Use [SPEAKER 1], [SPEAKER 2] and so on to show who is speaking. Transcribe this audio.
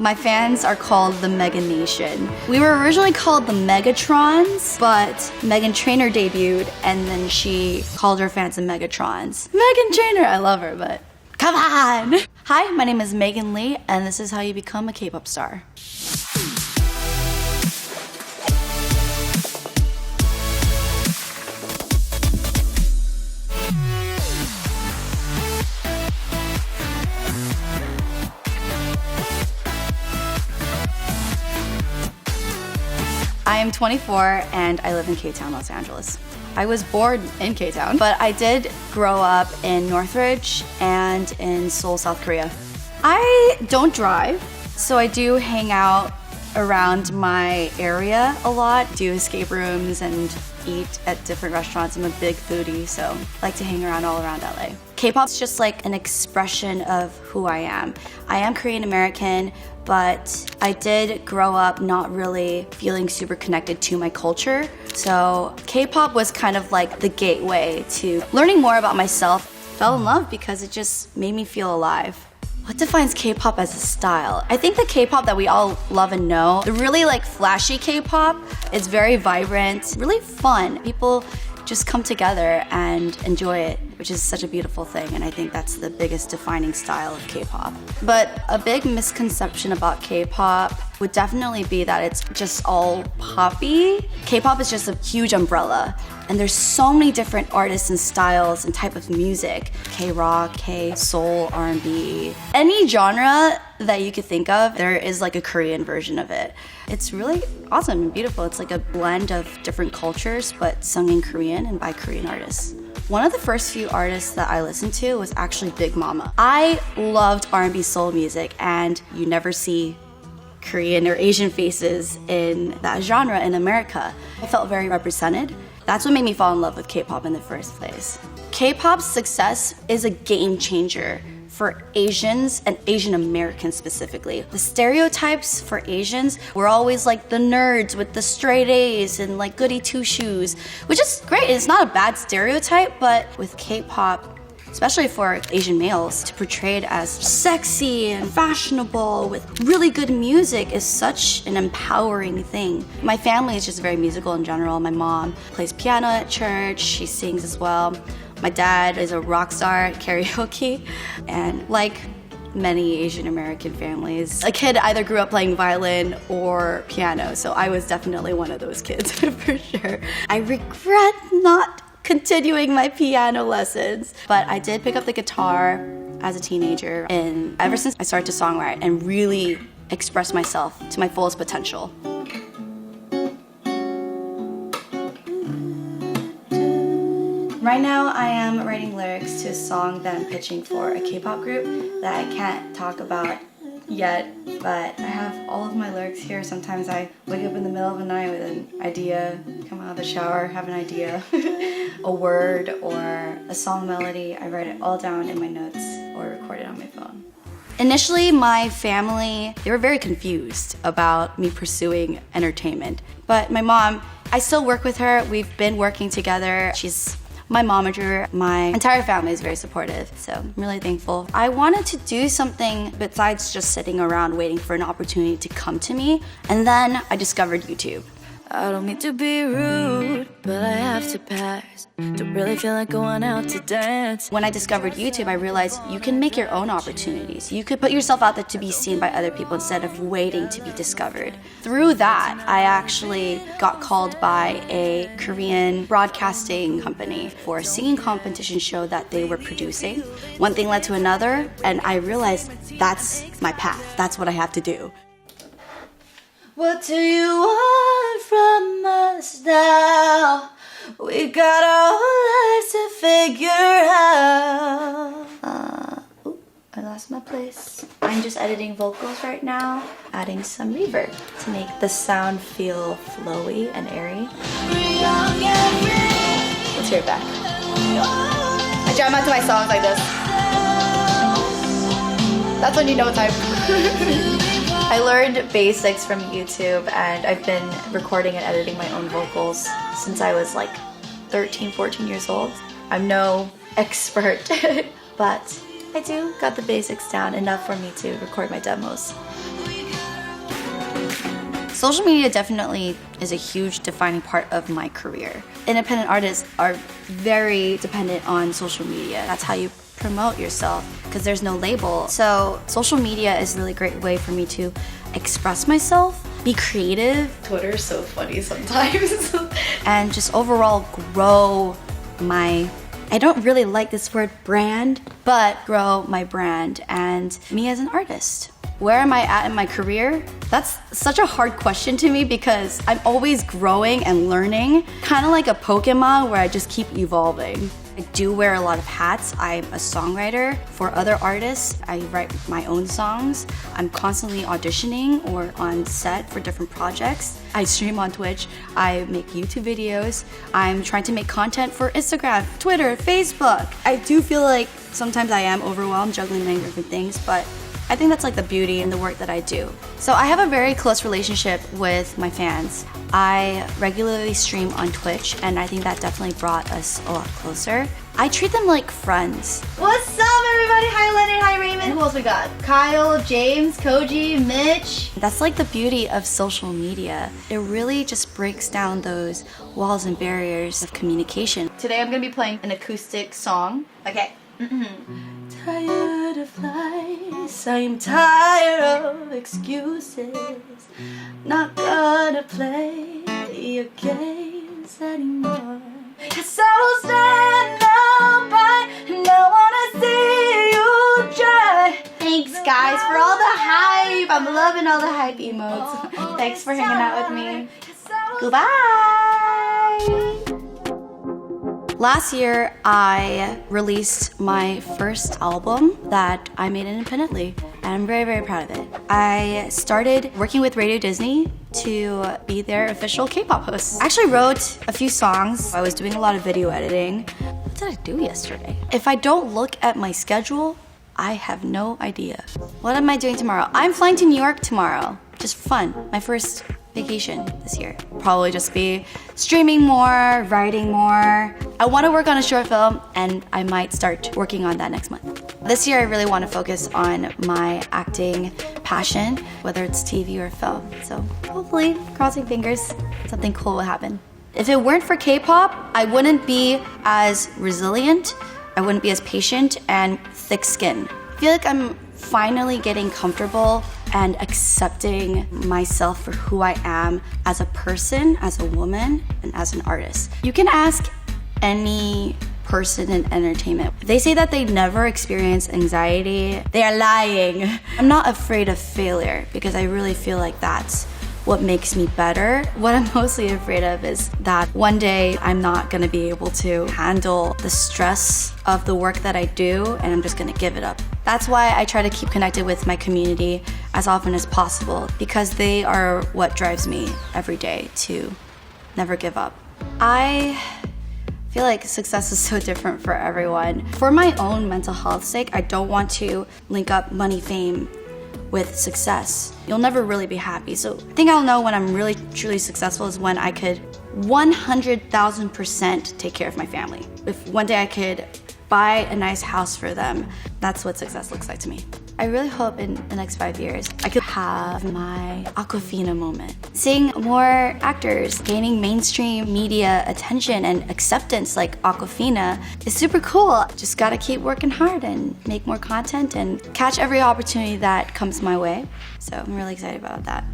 [SPEAKER 1] My fans are called the Mega Nation. We were originally called the Megatrons, but Meghan Trainor debuted and then she called her fans the Megatrons. Meghan Trainor, I love her, but come on! Hi, my name is Megan Lee, and this is how you become a K-pop star. I am 24 and I live in K-Town, Los Angeles. I was born in K-Town, but I did grow up in Northridge and in Seoul, South Korea. I don't drive, so I do hang out around my area a lot, do escape rooms and eat at different restaurants. I'm a big foodie, so I like to hang around all around LA. K-pop's just like an expression of who I am. I am Korean American, but I did grow up not really feeling super connected to my culture. So K-pop was kind of like the gateway to learning more about myself. Fell in love because it just made me feel alive. What defines K-pop as a style? I think the K-pop that we all love and know, the really like flashy K-pop, is very vibrant, really fun. People just come together and enjoy it, which is such a beautiful thing, and I think that's the biggest defining style of K-pop. But a big misconception about K-pop would definitely be that it's just all poppy. K-pop is just a huge umbrella, and there's so many different artists and styles and type of music. K-rock, K-soul, R&B. Any genre that you could think of, there is like a Korean version of it. It's really awesome and beautiful. It's like a blend of different cultures, but sung in Korean and by Korean artists. One of the first few artists that I listened to was actually Big Mama. I loved R&B soul music, and you never see Korean or Asian faces in that genre in America. I felt very represented. That's what made me fall in love with K-pop in the first place. K-pop's success is a game changer for Asians and Asian Americans specifically. The stereotypes for Asians were always like the nerds with the straight A's and like goody two-shoes, which is great. It's not a bad stereotype, but with K-pop, especially for Asian males, to portray it as sexy and fashionable with really good music is such an empowering thing. My family is just very musical in general. My mom plays piano at church, she sings as well. My dad is a rock star at karaoke, and like many Asian American families, a kid either grew up playing violin or piano, so I was definitely one of those kids for sure. I regret not continuing my piano lessons, but I did pick up the guitar as a teenager, and ever since I started to songwrite and really express myself to my fullest potential. Right now, I am writing lyrics to a song that I'm pitching for a K-pop group that I can't talk about yet, but I have all of my lyrics here. Sometimes I wake up in the middle of the night with an idea, come out of the shower, have an idea, a word or a song melody. I write it all down in my notes or record it on my phone. Initially, my family, they were very confused about me pursuing entertainment. But my mom, I still work with her. We've been working together. She's my momager. My entire family is very supportive, so I'm really thankful. I wanted to do something besides just sitting around waiting for an opportunity to come to me, and then I discovered YouTube.
[SPEAKER 2] I don't mean to be rude, but I have to pass. Don't really feel like going out to dance.
[SPEAKER 1] When I discovered YouTube, I realized you can make your own opportunities. You could put yourself out there to be seen by other people instead of waiting to be discovered. Through that, I actually got called by a Korean broadcasting company for a singing competition show that they were producing. One thing led to another, and I realized that's my path. That's what I have to do.
[SPEAKER 2] What do you want from us now? We got our whole lives to figure out.
[SPEAKER 1] I lost my place. I'm just editing vocals right now, adding some reverb to make the sound feel flowy and airy. Let's hear it back. I jam out to my songs like this. That's when you know it's time. I learned basics from YouTube, and I've been recording and editing my own vocals since I was like 13, 14 years old. I'm no expert, but I do got the basics down enough for me to record my demos. Social media definitely is a huge defining part of my career. Independent artists are very dependent on social media. That's how you promote yourself because there's no label. So social media is a really great way for me to express myself, be creative.
[SPEAKER 3] Twitter's so funny sometimes.
[SPEAKER 1] And just overall grow my, I don't really like this word brand, but grow my brand and me as an artist. Where am I at in my career? That's such a hard question to me because I'm always growing and learning, kind of like a Pokemon where I just keep evolving. I do wear a lot of hats. I'm a songwriter for other artists. I write my own songs. I'm constantly auditioning or on set for different projects. I stream on Twitch. I make YouTube videos. I'm trying to make content for Instagram, Twitter, Facebook. I do feel like sometimes I am overwhelmed juggling many different things, but I think that's like the beauty in the work that I do. So I have a very close relationship with my fans. I regularly stream on Twitch, and I think that definitely brought us a lot closer. I treat them like friends.
[SPEAKER 3] What's up, everybody? Hi, Leonard. Hi, Raymond. Who else we got? Kyle, James, Koji, Mitch.
[SPEAKER 1] That's like the beauty of social media. It really just breaks down those walls and barriers of communication.
[SPEAKER 3] Today I'm gonna be playing an acoustic song. Okay. Tired of lies, I'm tired of excuses. Not gonna play your games anymore. 'Cause I will stand up by and I wanna see you try. Thanks guys for all the hype. I'm loving all the hype emotes. Thanks for hanging out with me. Goodbye.
[SPEAKER 1] Last year, I released my first album that I made independently, and I'm very, very proud of it. I started working with Radio Disney to be their official K-pop host. I actually wrote a few songs. I was doing a lot of video editing. What did I do yesterday? If I don't look at my schedule, I have no idea. What am I doing tomorrow? I'm flying to New York tomorrow. Just fun. My first vacation this year. Probably just be streaming more, writing more. I want to work on a short film and I might start working on that next month. This year I really want to focus on my acting passion, whether it's TV or film. So hopefully, crossing fingers, something cool will happen. If it weren't for K-pop, I wouldn't be as resilient, I wouldn't be as patient and thick-skinned. I feel like I'm finally getting comfortable and accepting myself for who I am as a person, as a woman, and as an artist. You can ask any person in entertainment. They say that they never experience anxiety. They are lying. I'm not afraid of failure because I really feel like that's what makes me better. What I'm mostly afraid of is that one day I'm not gonna be able to handle the stress of the work that I do and I'm just gonna give it up. That's why I try to keep connected with my community as often as possible because they are what drives me every day to never give up. I feel like success is so different for everyone. For my own mental health's sake, I don't want to link up money, fame, with success. You'll never really be happy. So I think I'll know when I'm really truly successful is when I could 100,000% take care of my family. If one day I could buy a nice house for them, that's what success looks like to me. I really hope in the next 5 years I could have my Awkwafina moment. Seeing more actors gaining mainstream media attention and acceptance like Awkwafina is super cool. Just gotta keep working hard and make more content and catch every opportunity that comes my way. So I'm really excited about that.